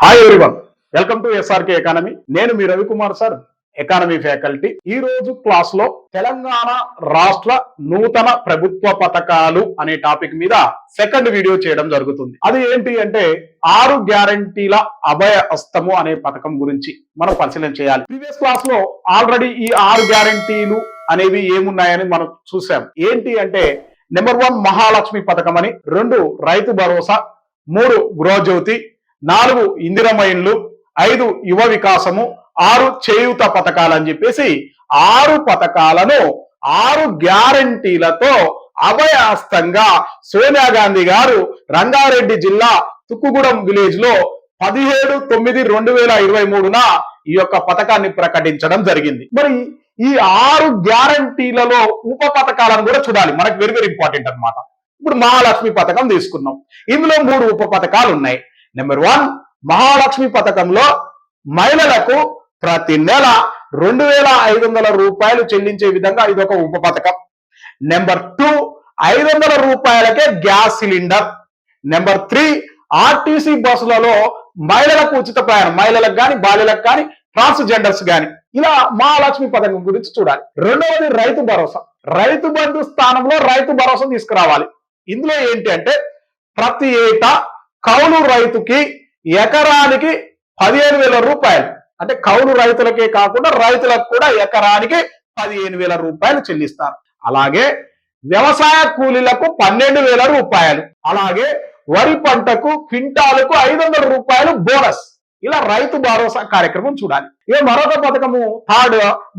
Hi everyone, welcome to SRK economy. నేను మీ Ravikumar sir, economy faculty. ఈ రోజు క్లాస్ లో తెలంగాణ రాష్ట్ర నూతన ప్రభుత్వ పథకాలు అనే టాపిక్ మీద సెకండ్ వీడియో చేయడం జరుగుతుంది. అది ఏంటి అంటే 6 గ్యారంటీల అభయ హస్తము అనే పథకం గురించి మనం పరిశీలన చేయాలి. ప్రీవియస్ క్లాస్ లో ఆల్రెడీ ఈ 6 గ్యారంటీలు అనేవి ఏమున్నాయని మనం చూసాం. ఏంటి అంటే నెంబర్ 1 మహాలక్ష్మి పథకం అని, 2 రైతు భరోసా, 3 గృహజ్యోతి, 4 ఇందిరమ్మ ఇండ్లు, 5 యువ వికాసము, 6 చేయూత పథకాలు అని చెప్పేసి 6 పథకాలను 6 గ్యారంటీలతో అభయహస్తంగా సోనియా గాంధీ గారు రంగారెడ్డి జిల్లా తుక్కుగూడెం విలేజ్ లో 17/9/2023న ఈ యొక్క పథకాన్ని ప్రకటించడం జరిగింది. మరి ఈ 6 గ్యారంటీలలో ఉప పథకాలను కూడా చూడాలి. మనకు వెరీ వెరీ ఇంపార్టెంట్ అన్నమాట. ఇప్పుడు మహాలక్ష్మి పథకం తీసుకున్నాం. ఇందులో 3 ఉప పథకాలు ఉన్నాయి. నెంబర్ 1 మహాలక్ష్మి పథకంలో మహిళలకు ప్రతి నెల 2500 రూపాయలు చెల్లించే విధంగా ఇది ఒక ఉప పథకం. నెంబర్ 2 500 రూపాయలకే గ్యాస్ సిలిండర్. నెంబర్ 3 ఆర్టీసీ బస్సులలో మహిళలకు ఉచిత ప్రయాణం, మహిళలకు కానీ బాలిలకు కానీ ట్రాన్స్జెండర్స్ కానీ. ఇలా మహాలక్ష్మి పథకం గురించి చూడాలి. రెండవది రైతు భరోసా. రైతు బంధు స్థానంలో రైతు భరోసా తీసుకురావాలి. ఇందులో ఏంటి అంటే ప్రతి ఏటా కౌలు రైతుకి ఎకరానికి 15,000 రూపాయలు, అంటే కౌలు రైతులకే కాకుండా రైతులకు కూడా ఎకరానికి 15,000 రూపాయలు చెల్లిస్తారు. అలాగే వ్యవసాయ కూలీలకు 12,000 రూపాయలు, అలాగే వరి పంటకు క్వింటాలకు 500 రూపాయలు బోనస్. ఇలా రైతు భరోసా కార్యక్రమం చూడాలి. ఇక మరొక పథకము 3rd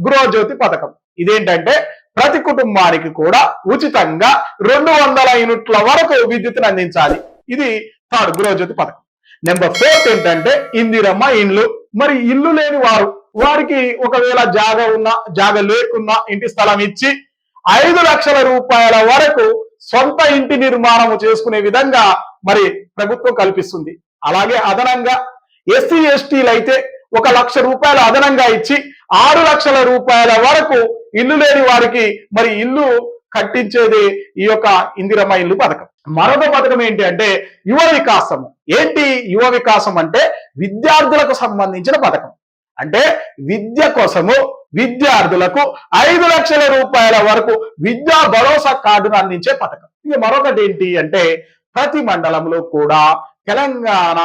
గృహజ్యోతి పథకం. ఇదేంటంటే ప్రతి కుటుంబానికి కూడా ఉచితంగా 200 యూనిట్ల వరకు విద్యుత్తును అందించాలి. ఇది 3rd గృహజ్యోతి పథకం. నెంబర్ 4 ఏంటంటే ఇందిరమ్మ ఇండ్లు. మరి ఇల్లు లేని వారికి ఒకవేళ జాగ లేకున్నా ఇంటి స్థలం ఇచ్చి 5 లక్షల రూపాయల వరకు సొంత ఇంటి నిర్మాణం చేసుకునే విధంగా మరి ప్రభుత్వం కల్పిస్తుంది. అలాగే అదనంగా ఎస్సీ ఎస్టీలు అయితే 1 లక్ష రూపాయలు అదనంగా ఇచ్చి 6 లక్షల రూపాయల వరకు ఇల్లు లేని వారికి మరి ఇల్లు కట్టించేది ఈ యొక్క ఇందిరమ్మ ఇల్లు పథకం. మరొక పథకం ఏంటి అంటే యువ వికాసము. ఏంటి యువ వికాసం అంటే విద్యార్థులకు సంబంధించిన పథకం. అంటే విద్య కోసము విద్యార్థులకు 5 లక్షల రూపాయల వరకు విద్యా భరోసా కార్డును అందించే పథకం. ఇక మరొకటి ఏంటి అంటే ప్రతి మండలంలో కూడా తెలంగాణ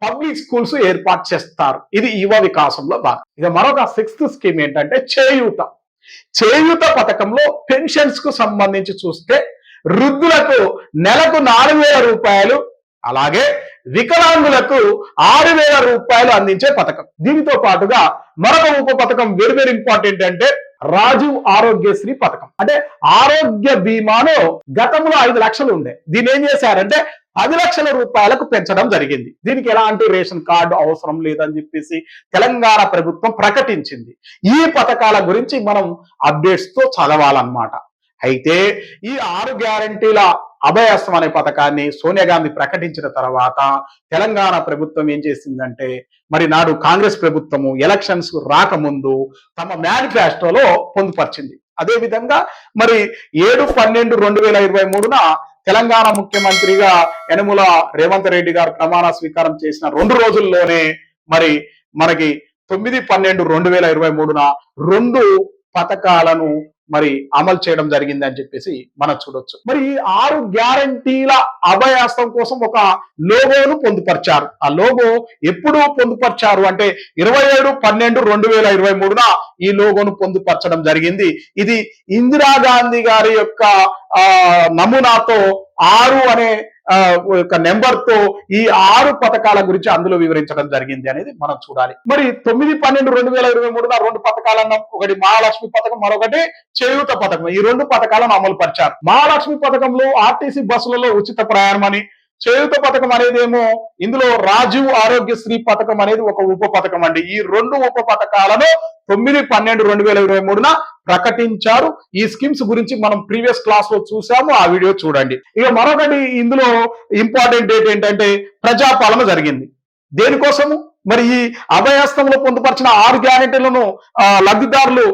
పబ్లిక్ స్కూల్స్ ఏర్పాటు చేస్తారు. ఇది యువ వికాసంలో భాగం. ఇక మరొక 6th స్కీమ్ ఏంటంటే చేయూత. చేయూత పథకంలో పెన్షన్స్ కు సంబంధించి చూస్తే వృద్ధులకు నెలకు 4,000 రూపాయలు, అలాగే వికలాంగులకు 6,000 రూపాయలు అందించే పథకం. దీనితో పాటుగా మరొక ఉప పథకం వెరీ వెరీ ఇంపార్టెంట్ అంటే రాజీవ్ ఆరోగ్యశ్రీ పథకం. అంటే ఆరోగ్య బీమాలో గతంలో 5 లక్షలు ఉండే, దీన్ని ఏం చేశారంటే 10 లక్షల రూపాయలకు పెంచడం జరిగింది. దీనికి ఎలాంటి రేషన్ కార్డు అవసరం లేదని చెప్పేసి తెలంగాణ ప్రభుత్వం ప్రకటించింది. ఈ పథకాల గురించి మనం అప్డేట్స్ తో చదవాలన్నమాట. అయితే ఈ 6 గ్యారంటీల అభయహస్తం అనే పథకాన్ని సోనియా గాంధీ ప్రకటించిన తర్వాత తెలంగాణ ప్రభుత్వం ఏం చేసిందంటే మరి నాడు కాంగ్రెస్ ప్రభుత్వము ఎలక్షన్స్ రాకముందు తమ మేనిఫెస్టోలో పొందుపరిచింది. అదే విధంగా మరి 7/12/2023న తెలంగాణ ముఖ్యమంత్రిగా యనమల రేవంత్ రెడ్డి గారు ప్రమాణ స్వీకారం చేసిన 2 రోజుల్లోనే మరి మనకి 9/12/2023న 2 పథకాలను మరి అమలు చేయడం జరిగింది అని చెప్పేసి మనం చూడొచ్చు. మరి ఈ 6 గ్యారంటీల అభయహస్తం కోసం ఒక లోగోను పొందుపరిచారు. ఆ లోగో ఎప్పుడు పొందుపరిచారు అంటే 27/12/2023న ఈ లోగోను పొందుపరచడం జరిగింది. ఇది ఇందిరాగాంధీ గారి యొక్క నమూనాతో 6 అనే ఒక నెంబర్ తో ఈ 6 పథకాల గురించి అందులో వివరించడం జరిగింది అనేది మనం చూడాలి. మరి 9/12/2023న 2 పథకాలు అన్నాం. ఒకటి మహాలక్ష్మి పథకం, మరొకటి చేయూత పథకం. ఈ 2 పథకాలను అమలు పరిచారు. మహాలక్ష్మి పథకంలో ఆర్టీసీ బస్సులలో ఉచిత ప్రయాణం అని, చేయూత పథకం అనేదేమో ఇందులో రాజీవ్ ఆరోగ్యశ్రీ పథకం అనేది ఒక ఉప పథకం అండి. ఈ 2 ఉప పథకాలను 9/12/2023న ప్రకటించారు. ఈ స్కీమ్స్ గురించి మనం ప్రీవియస్ క్లాస్ లో చూసాము, ఆ వీడియో చూడండి. ఇక మరొకటి ఇందులో ఇంపార్టెంట్ డేట్ ఏంటంటే ప్రజాపాలన జరిగింది. దేనికోసము మరి ఈ అభయహస్తంలో పొందుపరిచిన 6 గ్యారెంటీలను లబ్ధిదారులు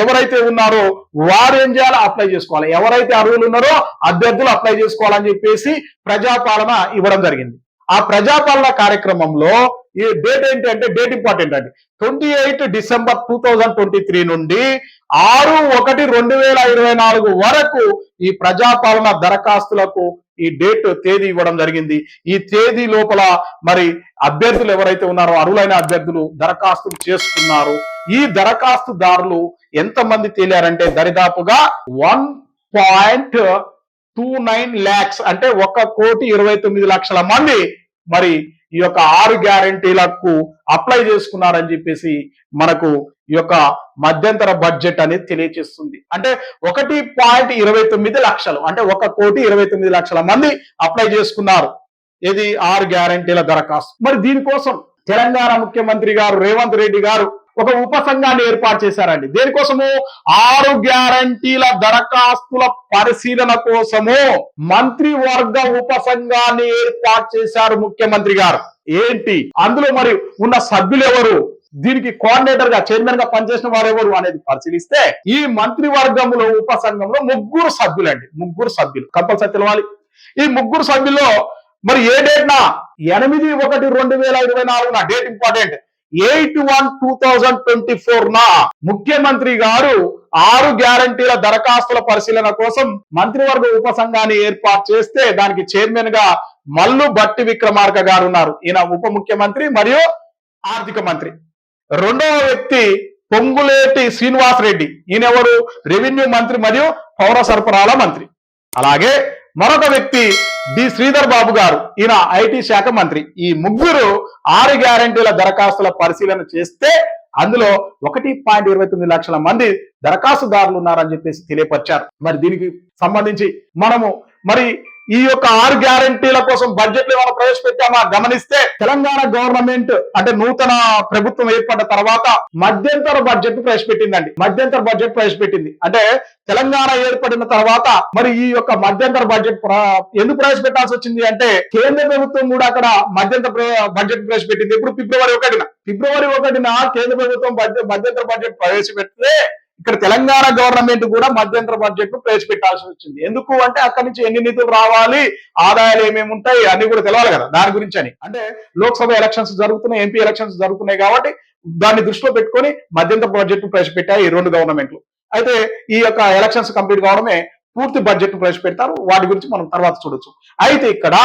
ఎవరైతే ఉన్నారో వారు ఏం చేయాలో అప్లై చేసుకోవాలి. ఎవరైతే అర్హులు ఉన్నారో అభ్యర్థులు అప్లై చేసుకోవాలని చెప్పేసి ప్రజాపాలన ఇవ్వడం జరిగింది. ఆ ప్రజాపాలన కార్యక్రమంలో ఈ డేట్ ఏంటి అంటే డేట్ ఇంపార్టెంట్ అండి. 28 డిసెంబర్ 2023 నుండి 6/1/2024 వరకు ఈ ప్రజాపాలన దరఖాస్తులకు ఈ డేట్ తేదీ ఇవ్వడం జరిగింది. ఈ తేదీ లోపల మరి అభ్యర్థులు ఎవరైతే ఉన్నారో అర్హులైన అభ్యర్థులు దరఖాస్తులు చేసుకున్నారు. ఈ దరఖాస్తుదారులు ఎంతమంది తేలారంటే దరిదాపుగా 1.29 lakhs అంటే 1,29,00,000 మంది మరి ఈ యొక్క 6 గ్యారంటీలకు అప్లై చేసుకున్నారని చెప్పేసి మనకు ఈ యొక్క మధ్యంతర బడ్జెట్ అనేది తెలియజేస్తుంది. అంటే 1.29 లక్షలు అంటే 1,29,00,000 మంది అప్లై చేసుకున్నారు. ఇది 6 గ్యారంటీల దరఖాస్తు. మరి దీనికోసం తెలంగాణ ముఖ్యమంత్రి గారు రేవంత్ రెడ్డి గారు ఒక ఉపసంఘాన్ని ఏర్పాటు చేశారండి. దేనికోసము? 6 గ్యారంటీల దరఖాస్తుల పరిశీలన కోసము మంత్రివర్గ ఉపసంఘాన్ని ఏర్పాటు చేశారు ముఖ్యమంత్రి గారు. ఏంటి అందులో మరి ఉన్న సభ్యులు ఎవరు, దీనికి కోఆర్డినేటర్ గా చైర్మన్ గా పనిచేసిన వారు ఎవరు అనేది పరిశీలిస్తే ఈ మంత్రివర్గంలో ఉపసంఘంలో 3 సభ్యులండి. 3 సభ్యులు కంపల్సరీ తెలవాలి. ఈ 3 సభ్యుల్లో మరి ఏ డేట్ నా 8/1/2024 డేట్ ఇంపార్టెంట్. 8/1/2024 ముఖ్యమంత్రి గారు 6 గ్యారంటీల దరఖాస్తుల పరిశీలన కోసం మంత్రివర్గ ఉపసంఘాన్ని ఏర్పాటు చేస్తే దానికి చైర్మన్ గా మల్లు భట్టి విక్రమార్క గారు ఉన్నారు. ఈయన ఉప ముఖ్యమంత్రి మరియు ఆర్థిక మంత్రి. రెండవ వ్యక్తి పొంగులేటి శ్రీనివాస్ రెడ్డి, ఈయన ఎవరు? రెవెన్యూ మంత్రి మరియు పౌర సరఫరాల మంత్రి. అలాగే మరొక వ్యక్తి డి శ్రీధర్ బాబు గారు, ఈయన ఐటీ శాఖ మంత్రి. ఈ 3 6 గ్యారంటీల దరఖాస్తుల పరిశీలన చేస్తే అందులో 1.29 లక్షల మంది దరఖాస్తుదారులు ఉన్నారని చెప్పేసి తెలియపరిచారు. మరి దీనికి సంబంధించి మనము మరి ఈ యొక్క 6 గ్యారంటీల కోసం బడ్జెట్ లో ఏమైనా ప్రవేశపెట్టామా గమనిస్తే తెలంగాణ గవర్నమెంట్ అంటే నూతన ప్రభుత్వం ఏర్పడ్డ తర్వాత మధ్యంతర బడ్జెట్ ప్రవేశపెట్టిందండి. మధ్యంతర బడ్జెట్ ప్రవేశపెట్టింది అంటే తెలంగాణ ఏర్పడిన తర్వాత మరి ఈ యొక్క మధ్యంతర బడ్జెట్ ఎందుకు ప్రవేశపెట్టాల్సి వచ్చింది అంటే కేంద్ర ప్రభుత్వం కూడా అక్కడ మధ్యంతర బడ్జెట్ ప్రవేశపెట్టింది. ఇప్పుడు ఫిబ్రవరి 1న కేంద్ర ప్రభుత్వం మధ్యంతర బడ్జెట్ ప్రవేశపెడితే ఇక్కడ తెలంగాణ గవర్నమెంట్ కూడా మధ్యంతర బడ్జెట్ ను ప్రవేశపెట్టాల్సి వచ్చింది. ఎందుకు అంటే అక్కడి నుంచి ఎన్ని నిధులు రావాలి, ఆదాయాలు ఏమేమి ఉంటాయి అన్ని కూడా తెలవాలి కదా, దాని గురించి అని. అంటే లోక్సభ ఎలక్షన్స్ జరుగుతున్నాయి, ఎంపీ ఎలక్షన్స్ జరుగుతున్నాయి కాబట్టి దాన్ని దృష్టిలో పెట్టుకొని మధ్యంతర బడ్జెట్ ను ప్రవేశపెట్టాయి ఈ 2 గవర్నమెంట్లు. అయితే ఈ యొక్క ఎలక్షన్స్ కంప్లీట్ కావడమే పూర్తి బడ్జెట్ ను ప్రవేశపెడతారు. వాటి గురించి మనం తర్వాత చూడొచ్చు. అయితే ఇక్కడ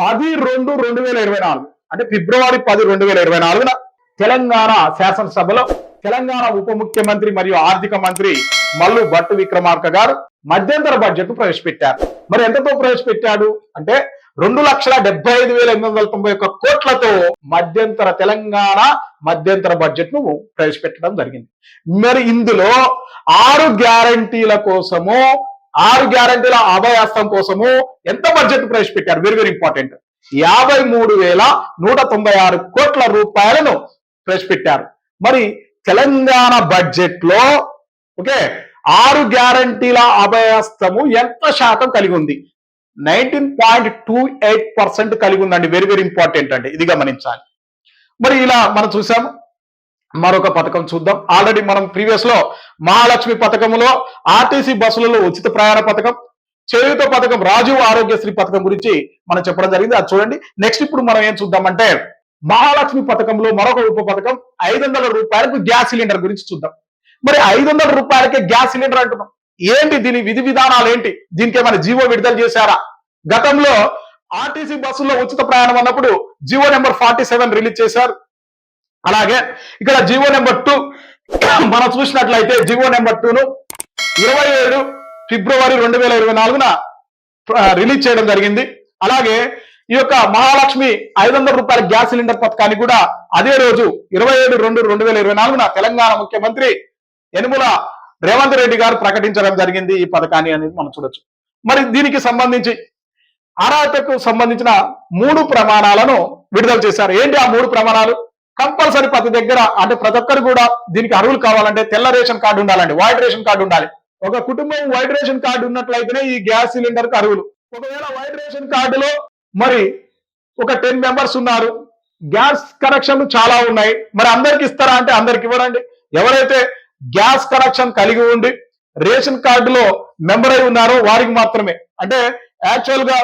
10/2/2024 అంటే ఫిబ్రవరి 10, 2024 తెలంగాణ శాసనసభలో తెలంగాణ ఉప ముఖ్యమంత్రి మరియు ఆర్థిక మంత్రి మల్లు భట్టి విక్రమార్క గారు మధ్యంతర బడ్జెట్ ను ప్రవేశపెట్టారు. మరి ఎంతతో ప్రవేశపెట్టాడు అంటే 2,75,891 కోట్లతో తెలంగాణ మధ్యంతర బడ్జెట్ ను ప్రవేశపెట్టడం జరిగింది. మరి ఇందులో 6 గ్యారంటీల కోసము 6 గ్యారంటీల అభయహస్తం కోసము ఎంత బడ్జెట్ ప్రవేశపెట్టారు? Very very important. 53,196 కోట్ల రూపాయలను ప్రవేశపెట్టారు. మరి తెలంగాణ బడ్జెట్ లో 6 గ్యారంటీల అభయహస్తము ఎంత శాతం కలిగి ఉంది? 19.28% కలిగి ఉందండి. వెరీ వెరీ ఇంపార్టెంట్ అండి, ఇది గమనించాలి. మరి ఇలా మనం చూసాము. మరొక పథకం చూద్దాం. ఆల్రెడీ మనం ప్రీవియస్ లో మహాలక్ష్మి పథకంలో ఆర్టీసీ బస్సులలో ఉచిత ప్రయాణ పథకం, చేయూత పథకం, రాజీవ్ ఆరోగ్యశ్రీ పథకం గురించి మనం చెప్పడం జరిగింది. అది చూడండి. నెక్స్ట్ ఇప్పుడు మనం ఏం చూద్దామంటే మహాలక్ష్మి పథకంలో మరొక ఉప పథకం 500 రూపాయలకు గ్యాస్ సిలిండర్ గురించి చూద్దాం. మరి 500 రూపాయలకే గ్యాస్ సిలిండర్ అంటున్నాం. ఏంటి దీని విధి విధానాలు ఏంటి? దీనికి ఏమైనా జీవో విడుదల చేశారా? గతంలో ఆర్టీసీ బస్సుల్లో ఉచిత ప్రయాణం అన్నప్పుడు జీవో నెంబర్ 47 రిలీజ్ చేశారు. అలాగే ఇక్కడ జీవో నెంబర్ 2 మనం చూసినట్లయితే జీవో నెంబర్ 2ను 27 ఫిబ్రవరి 2024 రిలీజ్ చేయడం జరిగింది. అలాగే ఈ యొక్క మహాలక్ష్మి 500 రూపాయల గ్యాస్ సిలిండర్ పథకాన్ని కూడా అదే రోజు 27/2/2024 తెలంగాణ ముఖ్యమంత్రి యనుమల రేవంత్ రెడ్డి గారు ప్రకటించడం జరిగింది ఈ పథకాన్ని అనేది మనం చూడొచ్చు. మరి దీనికి సంబంధించి అర్హతకు సంబంధించిన 3 ప్రమాణాలను విడుదల చేశారు. ఏంటి ఆ 3 ప్రమాణాలు? కంపల్సరీ ప్రతి దగ్గర అంటే ప్రతి ఒక్కరు కూడా దీనికి అర్హులు కావాలంటే తెల్ల రేషన్ కార్డు ఉండాలండి, వైట్ రేషన్ కార్డు ఉండాలి. ఒక కుటుంబం వైట్ రేషన్ కార్డు ఉన్నట్లయితేనే ఈ గ్యాస్ సిలిండర్ కు అర్హులు. ఒకవేళ వైట్ రేషన్ కార్డులో మరి ఒక 10 మెంబర్స్ ఉన్నారు, గ్యాస్ కనెక్షన్లు చాలా ఉన్నాయి, మరి అందరికి ఇస్తారా అంటే అందరికి ఇవ్వరండి. ఎవరైతే గ్యాస్ కనెక్షన్ కలిగి ఉండి రేషన్ కార్డులో మెంబర్ అయి ఉన్నారో వారికి మాత్రమే. అంటే యాక్చువల్ గా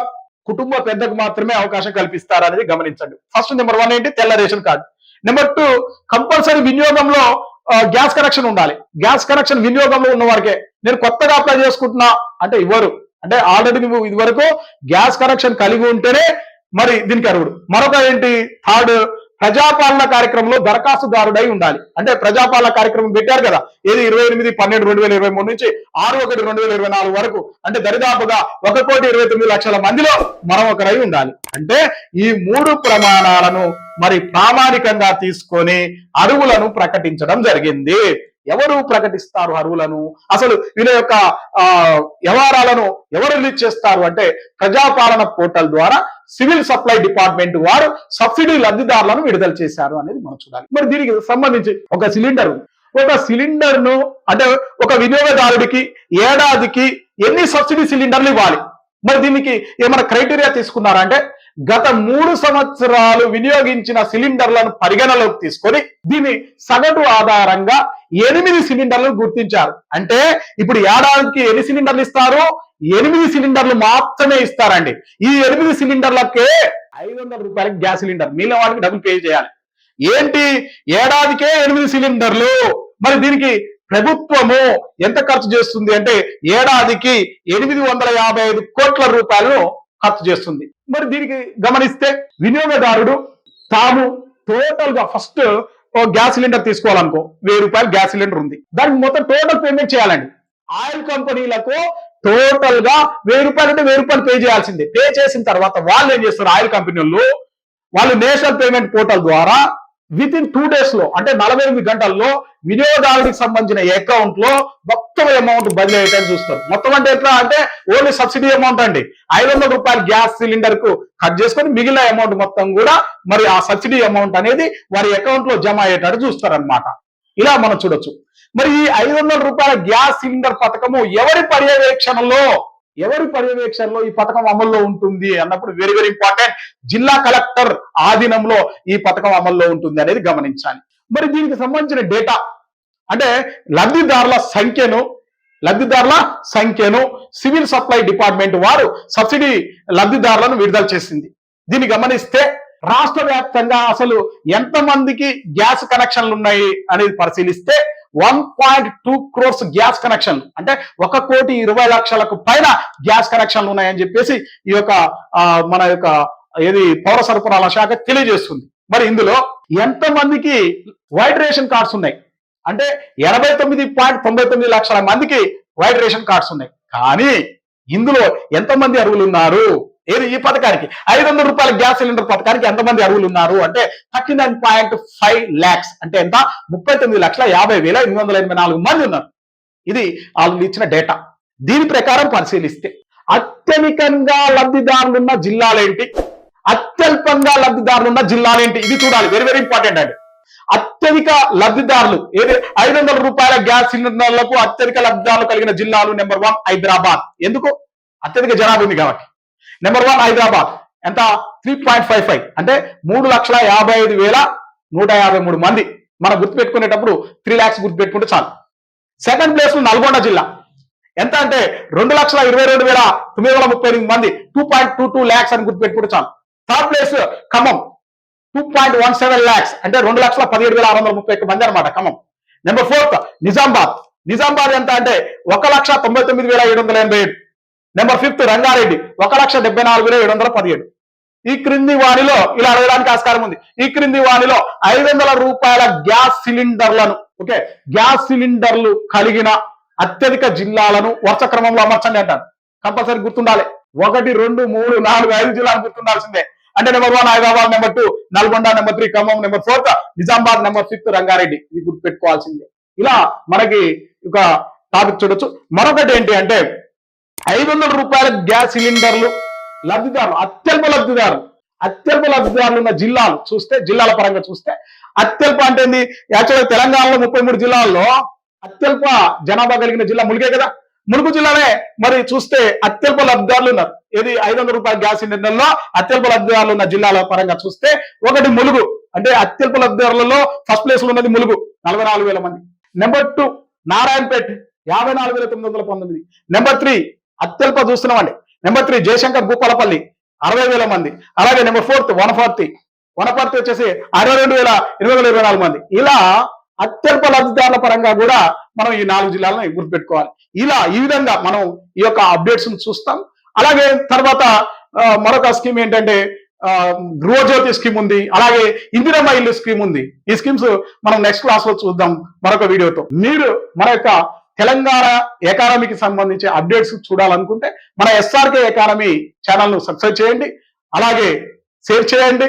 కుటుంబ పెద్దకు మాత్రమే అవకాశం కల్పిస్తారు అనేది గమనించండి. ఫస్ట్ నెంబర్ 1 ఏంటి, తెల్ల రేషన్ కార్డు. నెంబర్ 2, కంపల్సరీ వినియోగంలో గ్యాస్ కనెక్షన్ ఉండాలి. గ్యాస్ కనెక్షన్ వినియోగంలో ఉన్న వారికే. నేను కొత్తగా అప్లై చేసుకుంటున్నా అంటే ఇవ్వరు. అంటే ఆల్రెడీ నువ్వు ఇది వరకు గ్యాస్ కనెక్షన్ కలిగి ఉంటేనే మరి దీనికి అర్హుడు. మరొక ఏంటి, థర్డ్, ప్రజాపాలన కార్యక్రమంలో దరఖాస్తుదారుడై ఉండాలి. అంటే ప్రజాపాలన కార్యక్రమం పెట్టారు కదా, ఏది 28/12/2023 నుంచి 6/1/2024 వరకు, అంటే దరిదాపుగా 1,29,00,000 మందిలో మనం ఒకరై ఉండాలి. అంటే ఈ 3 ప్రమాణాలను మరి ప్రామాణికంగా తీసుకొని అర్హులను ప్రకటించడం జరిగింది. ఎవరు ప్రకటిస్తారు అర్హులను? అసలు వీళ్ళ యొక్క వ్యవహారాలను ఎవరు రిలీజ్ చేస్తారు అంటే ప్రజాపాలన పోర్టల్ ద్వారా సివిల్ సప్లై డిపార్ట్మెంట్ వారు సబ్సిడీ లబ్ధిదారులను విడుదల చేశారు అనేది మనం చూడాలి. మరి దీనికి సంబంధించి ఒక సిలిండర్ ను అంటే ఒక వినియోగదారుడికి ఏడాదికి ఎన్ని సబ్సిడీ సిలిండర్లు ఇవ్వాలి? మరి దీనికి ఏమైనా క్రైటీరియా తీసుకున్నారా అంటే గత 3 సంవత్సరాలు వినియోగించిన సిలిండర్లను పరిగణలోకి తీసుకొని దీని సగటు ఆధారంగా 8 సిలిండర్లను గుర్తించారు. అంటే ఇప్పుడు ఏడాదికి ఎన్ని సిలిండర్లు ఇస్తారు? 8 సిలిండర్లు మాత్రమే ఇస్తారండి. ఈ 8 సిలిండర్లకే 500 రూపాయలకి గ్యాస్ సిలిండర్, మిగిలిన వాళ్ళకి డబ్బులు పే చేయాలి. ఏంటి, ఏడాదికే 8 సిలిండర్లు. మరి దీనికి ప్రభుత్వము ఎంత ఖర్చు చేస్తుంది అంటే ఏడాదికి 855 కోట్ల రూపాయలను ఖర్చు చేస్తుంది. మరి దీనికి గమనిస్తే వినియోగదారుడు తాము టోటల్ గా ఫస్ట్ గ్యాస్ సిలిండర్ తీసుకోవాలనుకో, 1000 రూపాయలు గ్యాస్ సిలిండర్ ఉంది, దానికి మొత్తం టోటల్ పేమెంట్ చేయాలండి. ఆయిల్ కంపెనీలకు టోటల్ గా 1000 రూపాయలు అంటే 1000 రూపాయలు పే చేయాల్సిందే. పే చేసిన తర్వాత వాళ్ళు ఏం చేస్తారు, ఆయిల్ కంపెనీలు వాళ్ళు నేషనల్ పేమెంట్ పోర్టల్ ద్వారా విత్ ఇన్ 2 days లో అంటే 48 గంటల్లో వినియోగదారుడికి సంబంధించిన అకౌంట్ లో మొత్తం అమౌంట్ బదిలీ అయ్యేటని చూస్తారు. మొత్తం అంటే ఎట్లా అంటే ఓన్లీ సబ్సిడీ అమౌంట్ అండి. 500 రూపాయలు గ్యాస్ సిలిండర్ కు కట్ చేసుకొని మిగిలిన అమౌంట్ మొత్తం కూడా మరి ఆ సబ్సిడీ అమౌంట్ అనేది వారి అకౌంట్ లో జమ అయ్యేటట్టు చూస్తారనమాట. ఇలా మనం చూడొచ్చు. మరి ఈ 500 రూపాయల గ్యాస్ సిలిండర్ పథకము ఎవరి పర్యవేక్షణలో ఈ పథకం అమల్లో ఉంటుంది అన్నప్పుడు వెరీ వెరీ ఇంపార్టెంట్, జిల్లా కలెక్టర్ ఆధీనంలో ఈ పథకం అమల్లో ఉంటుంది అనేది గమనించాలి. మరి దీనికి సంబంధించిన డేటా అంటే లబ్ధిదారుల సంఖ్యను సివిల్ సప్లై డిపార్ట్మెంట్ వారు సబ్సిడీ లబ్ధిదారులను విడుదల చేసింది. దీన్ని గమనిస్తే రాష్ట్ర వ్యాప్తంగా అసలు ఎంతమందికి గ్యాస్ కనెక్షన్లు ఉన్నాయి అనేది పరిశీలిస్తే 1.2 crores గ్యాస్ కనెక్షన్లు, అంటే 1,20,00,000 పైన గ్యాస్ కనెక్షన్లు ఉన్నాయని చెప్పేసి ఈ యొక్క మన యొక్క ఏది పౌర సరఫరాల శాఖ తెలియజేస్తుంది. మరి ఇందులో ఎంతమందికి వైట్ రేషన్ కార్డ్స్ ఉన్నాయి అంటే 89.99 లక్షల మందికి వైట్ రేషన్ కార్డ్స్ ఉన్నాయి. కానీ ఇందులో ఎంతమంది అర్హులు ఉన్నారు, ఏది ఈ పథకానికి 500 రూపాయల గ్యాస్ సిలిండర్ పథకానికి ఎంతమంది అర్హులు ఉన్నారు అంటే 39.5 lakhs, అంటే ఎంత, 39,50,884 మంది ఉన్నారు. ఇది వాళ్ళు ఇచ్చిన డేటా. దీని ప్రకారం పరిశీలిస్తే అత్యధికంగా లబ్ధిదారులున్న జిల్లాలేంటి, అత్యల్పంగా లబ్ధిదారులున్న జిల్లాలేంటి, ఇది చూడాలి. వెరీ వెరీ ఇంపార్టెంట్ అండి. అత్యధిక లబ్ధిదారులు ఏది 500 రూపాయల గ్యాస్ సిలిండర్లకు అత్యధిక లబ్ధిదారులు కలిగిన జిల్లాలు నెంబర్ 1 హైదరాబాద్. ఎందుకు, అత్యధిక జనాభా ఉంది కాబట్టి. నెంబర్ 1 హైదరాబాద్ ఎంత, 3.55 అంటే 3,55,153 మంది. మనం గుర్తుపెట్టుకునేటప్పుడు 3 lakhs గుర్తుపెట్టుకుంటే చాలు. సెకండ్ ప్లేస్ నల్గొండ జిల్లా ఎంత అంటే 2,22,938 మంది, 2.22 lakhs అని గుర్తుపెట్టుకుంటే చాలు. థర్డ్ ప్లేస్ ఖమ్మం 2.17 lakhs అంటే 2,17,631 మంది అనమాట ఖమ్మం. నెంబర్ 4 నిజామాబాద్ ఎంత అంటే 1,99,787. నెంబర్ 5 రంగారెడ్డి 1,74,717. ఈ క్రింది వారిలో ఇలా అడగడానికి ఆస్కారం ఉంది. ఈ క్రింది వారిలో 500 రూపాయల గ్యాస్ సిలిండర్లను గ్యాస్ సిలిండర్లు కలిగిన అత్యధిక జిల్లాలను వరుస క్రమంలో అమర్చండి అంటారు. కంపల్సరీ గుర్తుండాలి. 1, 2, 3, 4, 5 జిల్లాలు గుర్తుండాల్సిందే. అంటే number 1 Hyderabad, number 2 Nalgonda, number 3 Khammam, number 4 Nizamabad, number 5 Rangareddy. ఇది గుర్తుపెట్టుకోవాల్సిందే. ఇలా మనకి ఒక టాపిక్ చూడొచ్చు. మరొకటి ఏంటి అంటే 500 రూపాయల గ్యాస్ సిలిండర్లు లబ్ధిదారులు అత్యల్ప లబ్ధిదారులు ఉన్న జిల్లాలు చూస్తే, జిల్లాల పరంగా చూస్తే అత్యల్ప అంటే ఏంది, యాక్చువల్గా తెలంగాణలో 33 జిల్లాల్లో అత్యల్ప జనాభా కలిగిన జిల్లా ములుగే కదా. ములుగు జిల్లానే మరి చూస్తే అత్యల్ప లబ్ధిదారులు ఉన్నారు. ఏది 500 రూపాయల గ్యాస్ సిలిండర్లో అత్యల్ప లబ్ధిదారులు ఉన్న జిల్లాల పరంగా చూస్తే 1 ములుగు, అంటే అత్యల్ప లబ్ధిదారులలో ఫస్ట్ ప్లేస్ లో ఉన్నది ములుగు 44,000 మంది. నెంబర్ 2 నారాయణపేట 54,919. నెంబర్ 3 అత్యల్ప చూస్తున్నామండి. నెంబర్ 3 జయశంకర్ భూపాలపల్లి 60,000 మంది. అలాగే నెంబర్ 4 వనపర్తి వచ్చేసి 62,824 మంది. ఇలా అత్యల్ప లబ్ధిదారుల పరంగా కూడా మనం ఈ 4 జిల్లాలను గుర్తుపెట్టుకోవాలి. ఈ విధంగా మనం ఈ యొక్క అప్డేట్స్ చూస్తాం. అలాగే తర్వాత మరొక స్కీమ్ ఏంటంటే గృహజ్యోతి స్కీమ్ ఉంది, అలాగే ఇందిరమ్మ ఇల్లు స్కీమ్ ఉంది. ఈ స్కీమ్స్ మనం నెక్స్ట్ క్లాస్ లో చూద్దాం మరొక వీడియోతో. మీరు మన యొక్క తెలంగాణ ఎకానమీకి సంబంధించి అప్డేట్స్ చూడాలనుకుంటే మన SRK ఎకానమీ ఛానల్ ను సబ్స్క్రైబ్ చేయండి, అలాగే షేర్ చేయండి.